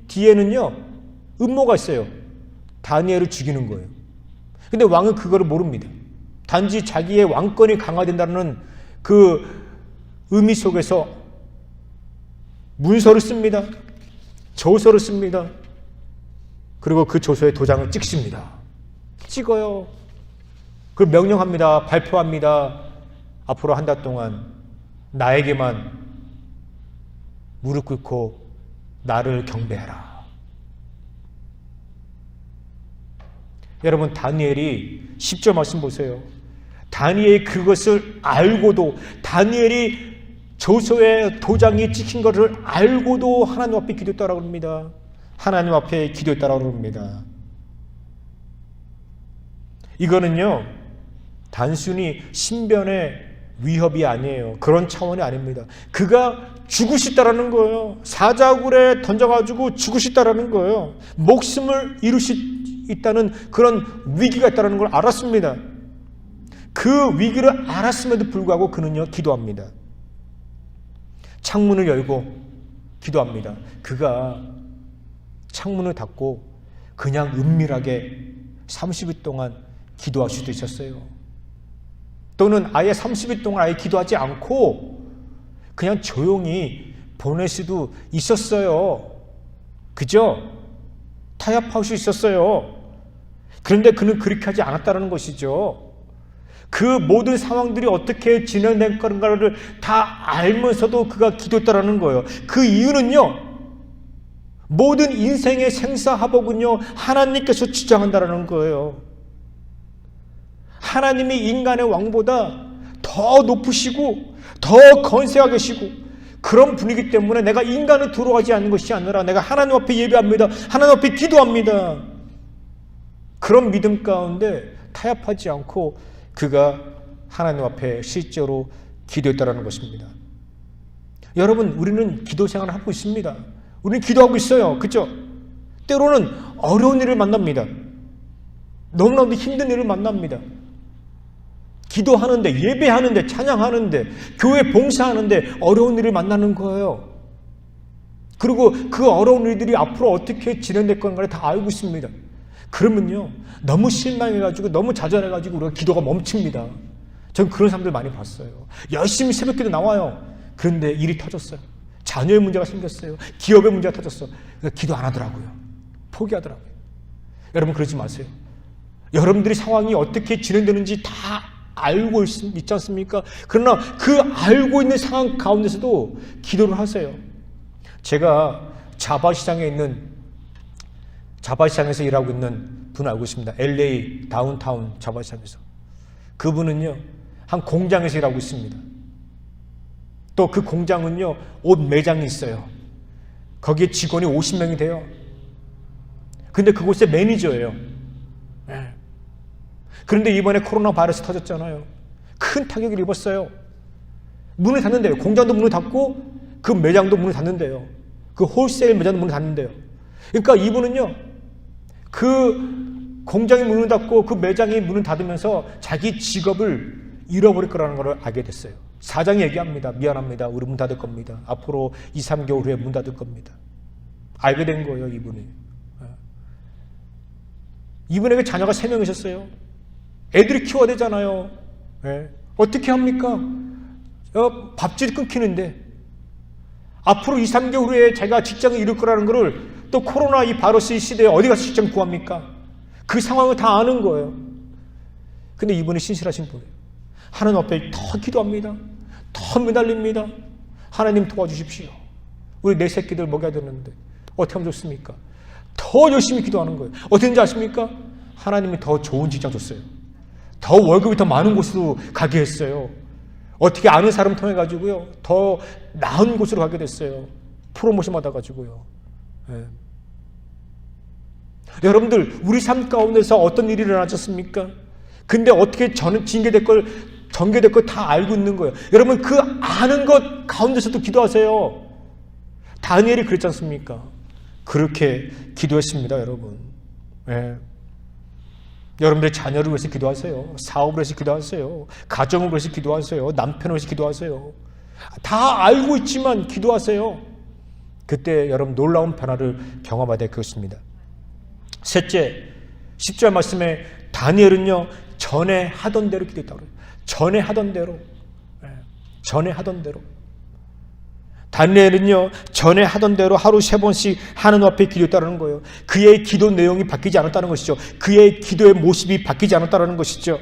뒤에는요, 음모가 있어요. 다니엘을 죽이는 거예요. 근데 왕은 그거를 모릅니다. 단지 자기의 왕권이 강화된다는 그 의미 속에서 문서를 씁니다. 조서를 씁니다. 그리고 그 조서에 도장을 찍습니다. 찍어요. 그걸 명령합니다. 발표합니다. 앞으로 한 달 동안 나에게만 무릎 꿇고 나를 경배하라. 여러분, 다니엘이 10절 말씀 보세요. 다니엘이 그것을 알고도, 다니엘이 조서에 도장이 찍힌 것을 알고도 하나님 앞에 기도했다라고 합니다. 하나님 앞에 기도했다라고 합니다. 이거는요, 단순히 신변의 위협이 아니에요. 그런 차원이 아닙니다. 그가 죽고 싶다라는 거예요. 사자굴에 던져가지고 죽고 싶다라는 거예요. 목숨을 잃을 수 있다는 그런 위기가 있다는 걸 알았습니다. 그 위기를 알았음에도 불구하고 그는요, 기도합니다. 창문을 열고 기도합니다. 그가 창문을 닫고 그냥 은밀하게 30일 동안 기도할 수도 있었어요. 또는 아예 30일 동안 아예 기도하지 않고 그냥 조용히 보낼 수도 있었어요. 그죠? 타협할 수 있었어요. 그런데 그는 그렇게 하지 않았다는 것이죠. 그 모든 상황들이 어떻게 진행될 건가를 다 알면서도 그가 기도했다는 거예요. 그 이유는요, 모든 인생의 생사화복은요, 하나님께서 주장한다는 거예요. 하나님이 인간의 왕보다 더 높으시고 더 건세가 계시고 그런 분위기 때문에 내가 인간을 두려워하지 않는 것이 아니라 내가 하나님 앞에 예배합니다. 하나님 앞에 기도합니다. 그런 믿음 가운데 타협하지 않고 그가 하나님 앞에 실제로 기도했다는 것입니다. 여러분, 우리는 기도 생활을 하고 있습니다. 우리는 기도하고 있어요. 그렇죠? 때로는 어려운 일을 만납니다. 너무나도 힘든 일을 만납니다. 기도하는데, 예배하는데, 찬양하는데, 교회 봉사하는데 어려운 일을 만나는 거예요. 그리고 그 어려운 일들이 앞으로 어떻게 진행될 건가를 다 알고 있습니다. 그러면요, 너무 실망해가지고 너무 좌절해가지고 우리가 기도가 멈춥니다. 전 그런 사람들 많이 봤어요. 열심히 새벽기도 나와요. 그런데 일이 터졌어요. 자녀의 문제가 생겼어요. 기업의 문제가 터졌어요. 그러니까 기도 안 하더라고요. 포기하더라고요. 여러분, 그러지 마세요. 여러분들이 상황이 어떻게 진행되는지 다 알고 있지 않습니까? 그러나 그 알고 있는 상황 가운데서도 기도를 하세요. 제가 자바시장에서 일하고 있는 분을 알고 있습니다. LA 다운타운 자바시장에서. 그분은요, 한 공장에서 일하고 있습니다. 또 그 공장은요, 옷 매장이 있어요. 거기에 직원이 50명이 돼요. 근데 그곳의 매니저예요. 그런데 이번에 코로나 바이러스 터졌잖아요. 큰 타격을 입었어요. 문을 닫는데요. 공장도 문을 닫고 그 매장도 문을 닫는데요. 그 홀세일 매장도 문을 닫는데요. 그러니까 이분은요, 그 공장이 문을 닫고 그 매장이 문을 닫으면서 자기 직업을 잃어버릴 거라는 걸 알게 됐어요. 사장이 얘기합니다. 미안합니다. 우리 문 닫을 겁니다. 앞으로 2, 3개월 후에 문 닫을 겁니다. 알게 된 거예요, 이분이. 이분에게 자녀가 3명이셨어요. 애들이 키워야 되잖아요. 어떻게 합니까? 밥줄이 끊기는데 앞으로 2, 3개월 후에 자기가 직장을 잃을 거라는 거를 또 코로나 이 바이러스 시대에 어디 가서 직장 구합니까? 그 상황을 다 아는 거예요. 근데 이분이 신실하신 분이에요. 하나님 앞에 더 기도합니다. 더 매달립니다. 하나님 도와주십시오. 우리 4새끼들 먹여야 되는데 어떻게 하면 좋습니까? 더 열심히 기도하는 거예요. 어떻게인지 아십니까? 하나님이 더 좋은 직장 줬어요. 더 월급이 더 많은 곳으로 가게 했어요. 어떻게 아는 사람 통해 가지고요, 더 나은 곳으로 가게 됐어요. 프로모션 받아가지고요. 여러분들, 우리 삶 가운데서 어떤 일이 일어나셨습니까? 근데 어떻게 저는 전개될 걸 다 알고 있는 거예요. 여러분, 그 아는 것 가운데서도 기도하세요. 다니엘이 그랬지 않습니까? 그렇게 기도했습니다, 여러분. 여러분들 자녀를 위해서 기도하세요. 사업을 위해서 기도하세요. 가정을 위해서 기도하세요. 남편을 위해서 기도하세요. 다 알고 있지만 기도하세요. 그때 여러분 놀라운 변화를 경험하게 될 것입니다. 셋째, 10절 말씀에 다니엘은요 전에 하던 대로 기도했다고 그래요. 전에 하던 대로. 전에 하던 대로. 다니엘은요 전에 하던 대로 하루 3번씩 하나님 앞에 기도했다는 거예요. 그의 기도 내용이 바뀌지 않았다는 것이죠. 그의 기도의 모습이 바뀌지 않았다는 것이죠.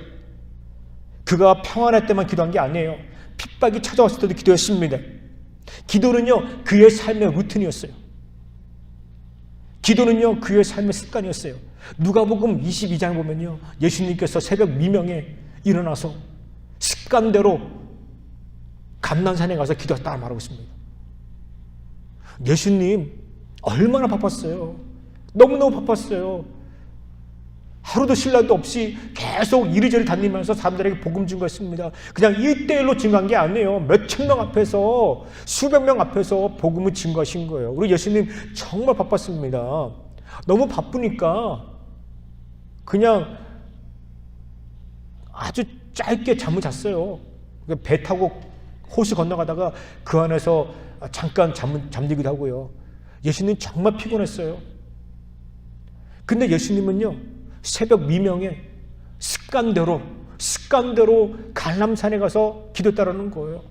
그가 평안할 때만 기도한 게 아니에요. 핍박이 찾아왔을 때도 기도했습니다. 기도는요 그의 삶의 루틴이었어요. 기도는요 그의 삶의 습관이었어요. 누가복음 22장을 보면요 예수님께서 새벽 미명에 일어나서 습관대로 감난산에 가서 기도했다고 말하고 있습니다. 예수님 얼마나 바빴어요. 너무너무 바빴어요. 하루도 쉴 날도 없이 계속 이리저리 다니면서 사람들에게 복음 증거했습니다. 그냥 1대1로 증거한 게 아니에요. 몇천 명 앞에서 수백 명 앞에서 복음을 증거하신 거예요. 우리 예수님 정말 바빴습니다. 너무 바쁘니까 그냥 아주 짧게 잠을 잤어요. 배 타고 호수 건너가다가 그 안에서 잠깐 잠들기도 하고요. 예수님 정말 피곤했어요. 근데 예수님은요 새벽 미명에 습관대로 갈람산에 가서 기도했다라는 거예요.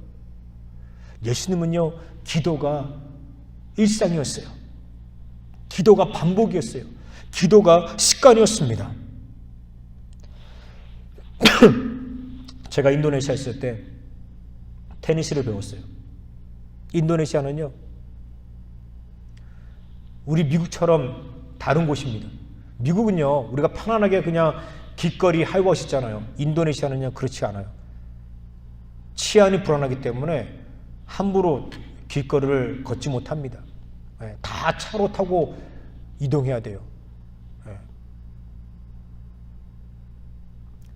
예수님은요 기도가 일상이었어요. 기도가 반복이었어요. 기도가 습관이었습니다. 제가 인도네시아에 있을 때 테니스를 배웠어요. 인도네시아는요 우리 미국처럼 다른 곳입니다. 미국은요 우리가 편안하게 그냥 길거리 하이워시 있잖아요. 인도네시아는요 그렇지 않아요. 치안이 불안하기 때문에 함부로 길거리를 걷지 못합니다. 다 차로 타고 이동해야 돼요.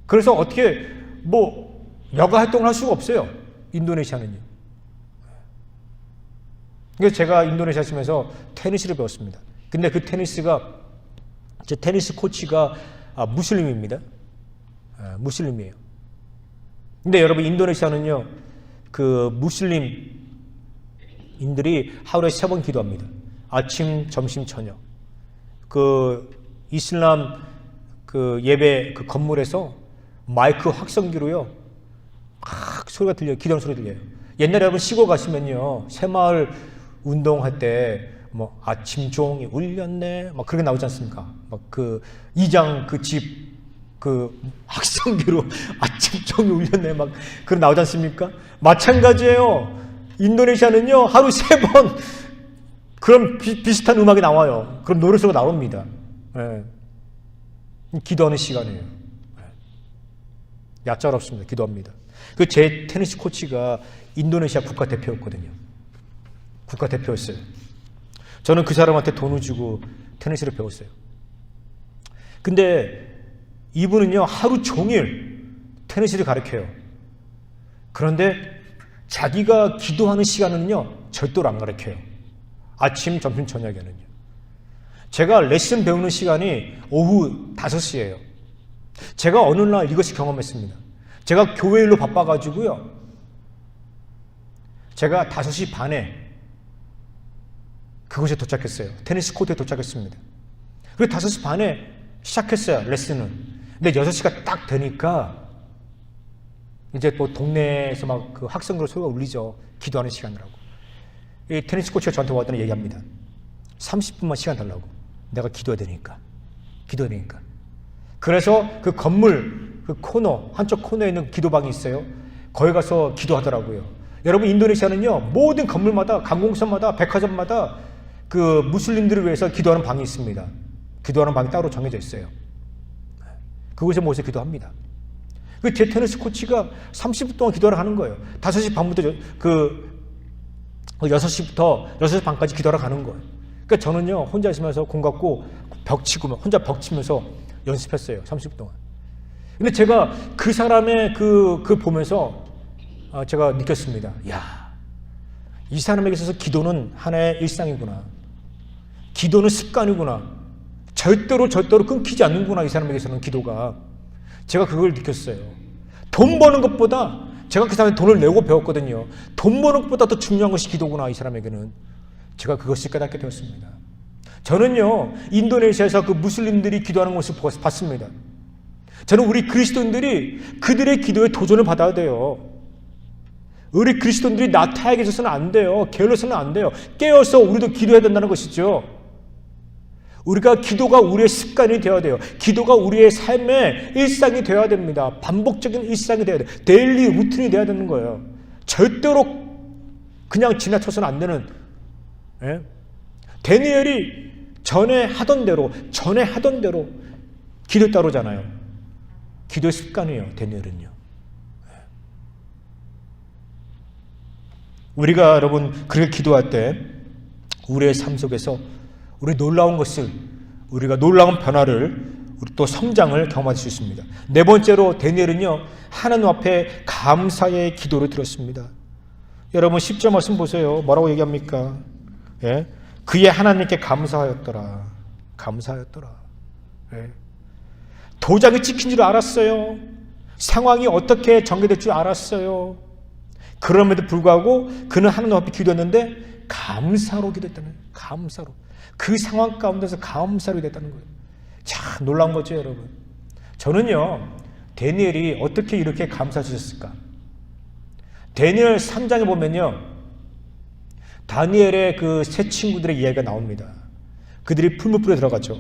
그래서 어떻게 여가 활동을 할 수가 없어요. 인도네시아는요. 그래서 제가 인도네시아 있으면서 테니스를 배웠습니다. 근데 그 테니스가 제 테니스 코치가 무슬림입니다. 무슬림이에요. 근데 여러분 인도네시아는요 그 무슬림인들이 하루에 3번 기도합니다. 아침, 점심, 저녁. 그 이슬람 그 예배 그 건물에서 마이크 확성기로요 막 소리가 들려요. 기도하는 소리 들려요. 옛날에 여러분 시골 가시면요 새마을 운동할 때 아침 종이 울렸네 막 그렇게 나오지 않습니까? 막 그 이장 그 집 그 확성기로 아침 종이 울렸네 막 그런 나오지 않습니까? 마찬가지예요. 인도네시아는요 하루 3번 그런 비슷한 음악이 나와요. 그런 노래소리가 나옵니다. 기도하는 시간이에요. 얕짤없습니다. 기도합니다. 그 제 테니스 코치가 인도네시아 국가대표였거든요. 국가대표였어요. 저는 그 사람한테 돈을 주고 테니스를 배웠어요. 근데 이분은요 하루 종일 테니스를 가르쳐요. 그런데 자기가 기도하는 시간은요 절대로 안 가르쳐요. 아침, 점심, 저녁에는요. 제가 레슨 배우는 시간이 오후 5시예요. 제가 어느 날 이것이 경험했습니다. 제가 교회 일로 바빠가지고요. 제가 5시 반에 그곳에 도착했어요. 테니스 코트에 도착했습니다. 그리고 5시 반에 시작했어요. 레슨은. 근데 6시가 딱 되니까 이제 또 동네에서 막 그 학생들 소리가 울리죠. 기도하는 시간이라고. 이 테니스 코치가 저한테 왔더니 얘기합니다. 30분만 시간 달라고. 내가 기도해야 되니까. 그래서 그 건물 그 코너 한쪽 코너에 있는 기도방이 있어요. 거기 가서 기도하더라고요. 여러분 인도네시아는요 모든 건물마다 관공서마다 백화점마다 그 무슬림들을 위해서 기도하는 방이 있습니다. 기도하는 방이 따로 정해져 있어요. 그곳에 모여서 기도합니다. 그 제 테니스 코치가 30분 동안 기도를 하는 거예요. 5시 반부터 6시 반까지 기도하러 가는 거예요. 그러니까 저는요 혼자 있으면서 공 갖고 혼자 벽 치면서 연습했어요. 30분 동안. 근데 제가 그 사람의 그 보면서 제가 느꼈습니다. 야, 이 사람에게 있어서 기도는 하나의 일상이구나. 기도는 습관이구나. 절대로 끊기지 않는구나, 이 사람에게서는 기도가. 제가 그걸 느꼈어요. 돈 버는 것보다, 제가 그 사람의 돈을 내고 배웠거든요. 돈 버는 것보다 더 중요한 것이 기도구나, 이 사람에게는. 제가 그것을 깨닫게 되었습니다. 저는요, 인도네시아에서 그 무슬림들이 기도하는 것을 봤습니다. 저는 우리 그리스도인들이 그들의 기도에 도전을 받아야 돼요. 우리 그리스도인들이 나태하게 해서는 안 돼요. 게을러서는 안 돼요. 깨어서 우리도 기도해야 된다는 것이죠. 기도가 우리의 습관이 되어야 돼요. 기도가 우리의 삶의 일상이 되어야 됩니다. 반복적인 일상이 되어야 돼요. 데일리 루틴이 되어야 되는 거예요. 절대로 그냥 지나쳐서는 안 되는. 예? 다니엘이 전에 하던 대로 기도했다고 그러잖아요. 기도의 습관이에요, 다니엘은요. 우리가 여러분 그렇게 기도할 때 우리의 삶 속에서 우리가 놀라운 변화를, 우리 또 성장을 경험할 수 있습니다. 네 번째로 다니엘은요, 하나님 앞에 감사의 기도를 드렸습니다. 여러분 10절 말씀 보세요. 뭐라고 얘기합니까? 예? 그의 하나님께 감사하였더라. 예. 도장이 찍힌 줄 알았어요. 상황이 어떻게 전개될 줄 알았어요. 그럼에도 불구하고 그는 하나님 앞에 기도했는데 감사로 기도했다는 거예요. 감사로. 그 상황 가운데서 감사로 기도했다는 거예요. 참 놀라운 거죠, 여러분. 저는요, 다니엘이 어떻게 이렇게 감사하셨을까? 다니엘 3장에 보면요, 다니엘의 그 세 친구들의 이야기가 나옵니다. 그들이 풀무불에 들어갔죠.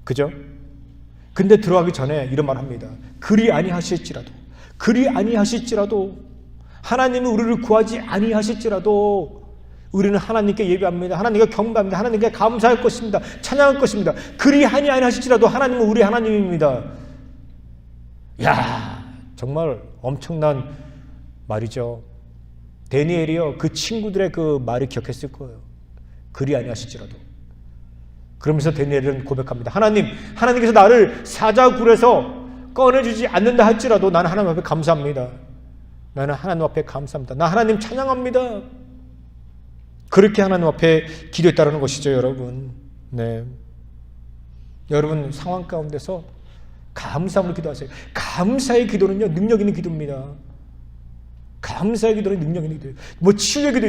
그죠? 근데 들어가기 전에 이런 말을 합니다. 그리 아니하실지라도 하나님은 우리를 구하지 아니하실지라도 우리는 하나님께 예배합니다. 하나님께 경배합니다. 하나님께 감사할 것입니다. 찬양할 것입니다. 그리 아니하실지라도 하나님은 우리 하나님입니다. 야, 정말 엄청난 말이죠. 다니엘이요, 그 친구들의 그 말을 기억했을 거예요. 그리 아니하실지라도. 그러면서 다니엘은 고백합니다. 하나님께서 나를 사자굴에서 꺼내주지 않는다 할지라도 나는 하나님 앞에 감사합니다. 나는 하나님 앞에 감사합니다. 나 하나님 찬양합니다. 그렇게 하나님 앞에 기도했다는 것이죠, 여러분. 네. 여러분 상황 가운데서 감사함으로 기도하세요. 감사의 기도는요, 능력 있는 기도입니다. 감사의 기도는 능력 있는 기도예요. 뭐 치유의 기도,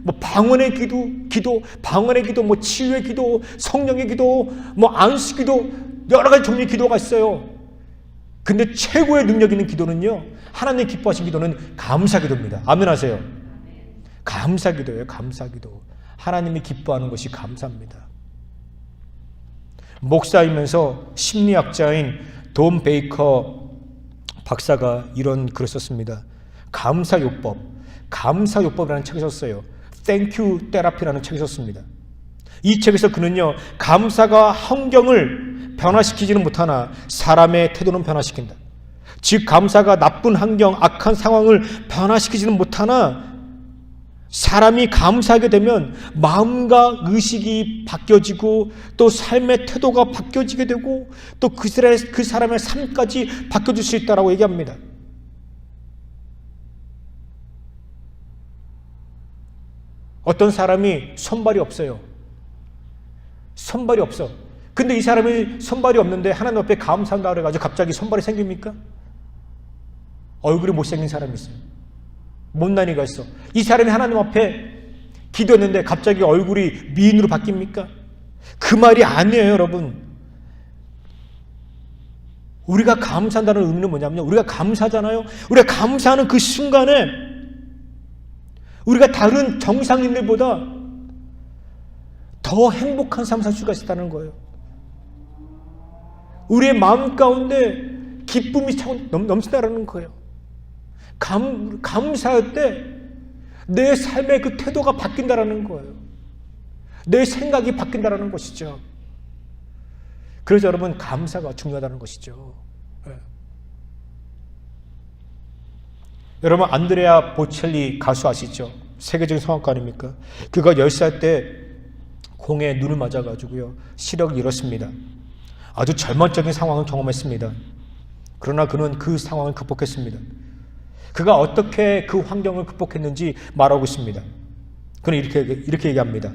뭐 방언의 기도, 방언의 기도, 뭐 치유의 기도, 성령의 기도, 뭐 안수 기도, 여러 가지 종류의 기도가 있어요. 근데 최고의 능력 있는 기도는요, 하나님 기뻐하신 기도는 감사 기도입니다. 아멘 하세요. 감사 기도예요. 감사 기도. 하나님이 기뻐하는 것이 감사입니다. 목사이면서 심리학자인 돈 베이커 박사가 이런 글을 썼습니다. 감사요법이라는 책을 썼어요. Thank you 테라피라는 책을 썼습니다. 이 책에서 그는요, 감사가 환경을 변화시키지는 못하나 사람의 태도는 변화시킨다. 즉 감사가 나쁜 환경, 악한 상황을 변화시키지는 못하나 사람이 감사하게 되면 마음과 의식이 바뀌어지고 또 삶의 태도가 바뀌어지게 되고 또 그 사람의 삶까지 바뀌어질 수 있다고 얘기합니다. 어떤 사람이 손발이 없어요. 손발이 없어. 근데 이 사람이 손발이 없는데 하나님 앞에 감사한다 그래가지고 갑자기 손발이 생깁니까? 얼굴이 못생긴 사람이 있어요. 못난이가 있어. 이 사람이 하나님 앞에 기도했는데 갑자기 얼굴이 미인으로 바뀝니까? 그 말이 아니에요, 여러분. 우리가 감사한다는 의미는 뭐냐면요, 우리가 감사하잖아요. 우리가 감사하는 그 순간에 우리가 다른 정상인들보다 더 행복한 삶을 살 수가 있다는 거예요. 우리의 마음 가운데 기쁨이 넘친다는 거예요. 감사할 때 내 삶의 그 태도가 바뀐다는 거예요. 내 생각이 바뀐다는 것이죠. 그래서 여러분 감사가 중요하다는 것이죠. 네. 여러분 안드레아 보첼리 가수 아시죠? 세계적인 성악가 아닙니까? 그가 10살 때 공에 눈을 맞아가지고요, 시력을 잃었습니다. 아주 절망적인 상황을 경험했습니다. 그러나 그는 그 상황을 극복했습니다. 그가 어떻게 그 환경을 극복했는지 말하고 있습니다. 그는 이렇게 얘기합니다.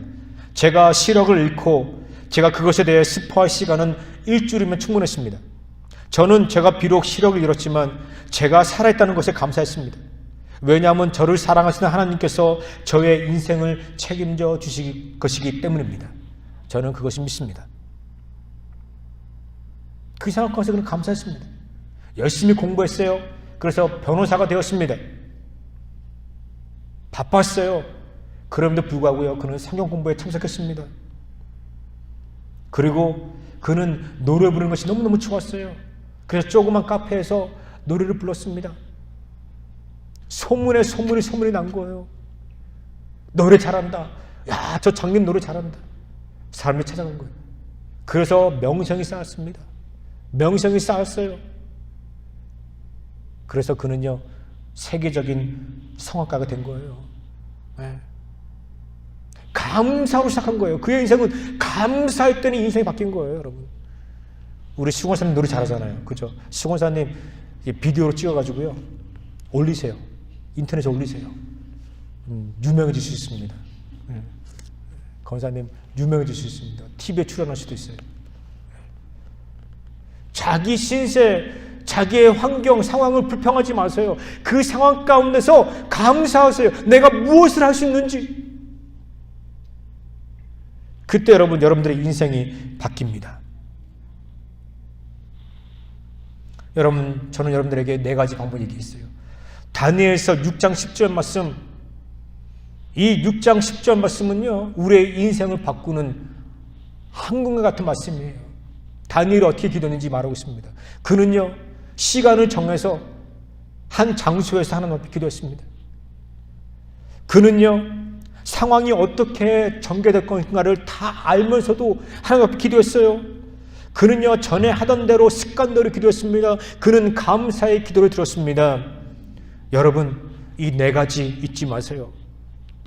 제가 시력을 잃고 제가 그것에 대해 스포할 시간은 일주일이면 충분했습니다. 저는 제가 비록 시력을 잃었지만 제가 살아있다는 것에 감사했습니다. 왜냐하면 저를 사랑하시는 하나님께서 저의 인생을 책임져 주실 것이기 때문입니다. 저는 그것을 믿습니다. 그 생각 가운데서 그는 감사했습니다. 열심히 공부했어요. 그래서 변호사가 되었습니다. 바빴어요. 그럼에도 불구하고요, 그는 성경 공부에 참석했습니다. 그리고 그는 노래 부르는 것이 너무너무 좋았어요. 그래서 조그만 카페에서 노래를 불렀습니다. 소문이 난 거예요. 노래 잘한다. 야, 저 장님 노래 잘한다. 사람이 찾아간 거예요. 그래서 명성이 쌓였습니다. 명성이 쌓였어요. 그래서 그는요, 세계적인 성악가가 된 거예요. 네. 감사로 시작한 거예요. 그의 인생은 감사했더니 인생이 바뀐 거예요, 여러분. 우리 수건사님 노래 잘하잖아요. 그죠? 수건사님 비디오로 찍어가지고요, 올리세요. 인터넷에 올리세요. 유명해질 수 있습니다. 네. 권사님 유명해질 수 있습니다. TV에 출연할 수도 있어요. 자기 신세, 자기의 환경, 상황을 불평하지 마세요. 그 상황 가운데서 감사하세요. 내가 무엇을 할 수 있는지. 그때 여러분들의 인생이 바뀝니다. 여러분, 저는 여러분들에게 4가지 방법을 얘기했어요. 다니엘서 6장 10절 말씀, 이 6장 10절 말씀은요, 우리의 인생을 바꾸는 황금과 같은 말씀이에요. 다니엘이 어떻게 기도했는지 말하고 있습니다. 그는요, 시간을 정해서 한 장소에서 하나님 앞에 기도했습니다. 그는요, 상황이 어떻게 전개될 건가를 다 알면서도 하나님 앞에 기도했어요. 그는요, 전에 하던 대로 습관대로 기도했습니다. 그는 감사의 기도를 들었습니다. 여러분, 이 4가지 잊지 마세요.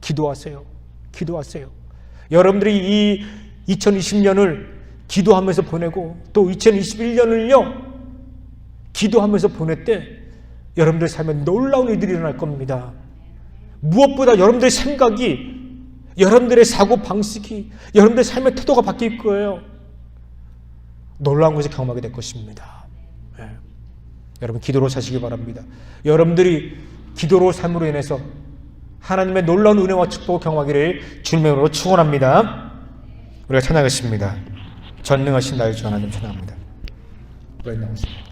기도하세요. 기도하세요. 여러분들이 이 2020년을 기도하면서 보내고 또 2021년을요, 기도하면서 보낼 때 여러분들 삶에 놀라운 일들이 일어날 겁니다. 무엇보다 여러분들의 생각이, 여러분들의 사고방식이, 여러분들의 삶의 태도가 바뀔 거예요. 놀라운 것을 경험하게 될 것입니다. 네. 여러분, 기도로 사시기 바랍니다. 여러분들이 기도로 삶으로 인해서 하나님의 놀라운 은혜와 축복을 경험하기를 주님의 이름으로 축원합니다. 우리가 찬양하겠습니다. 전능하신 나의 주 하나님 찬양합니다. 왜 나오십니까?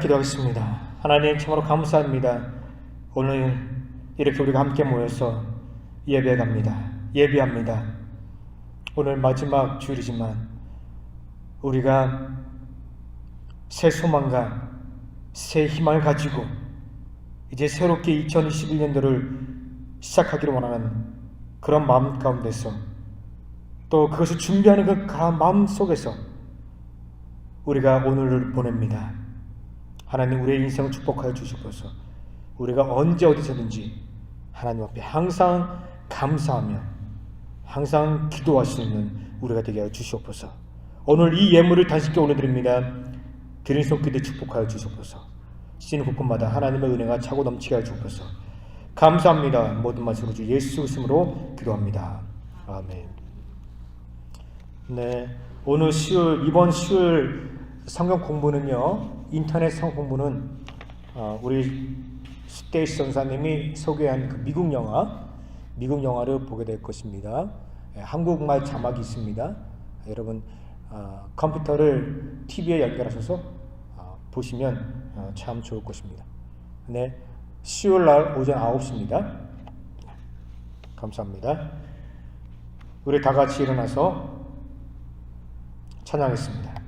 기도하겠습니다. 하나님 참으로 감사합니다. 오늘 이렇게 우리가 함께 모여서 예배합니다. 오늘 마지막 주일이지만 우리가 새 소망과 새 희망을 가지고 이제 새롭게 2021년도를 시작하기를 원하는 그런 마음 가운데서 또 그것을 준비하는 그 마음 속에서 우리가 오늘을 보냅니다. 하나님 우리의 인생을 축복하여 주시옵소서. 우리가 언제 어디서든지 하나님 앞에 항상 감사하며 항상 기도할 수 있는 우리가 되게 하여 주시옵소서. 오늘 이 예물을 다시께 올려드립니다. 드린 손길들 축복하여 주시옵소서. 시즌 곳곳마다 하나님의 은혜가 차고 넘치게 하여 주옵소서. 감사합니다. 모든 말씀으로 주 예수 이름으로 기도합니다. 아멘. 네, 오늘 이번 수요일 성경 공부는요, 인터넷 성경 공부는 우리 스테이시 전사님이 소개한 그 미국 영화를 보게 될 것입니다. 한국말 자막이 있습니다. 여러분 컴퓨터를 TV에 연결하셔서 보시면 참 좋을 것입니다. 네, 수요일 날 오전 9시입니다. 감사합니다. 우리 다 같이 일어나서 찬양했습니다.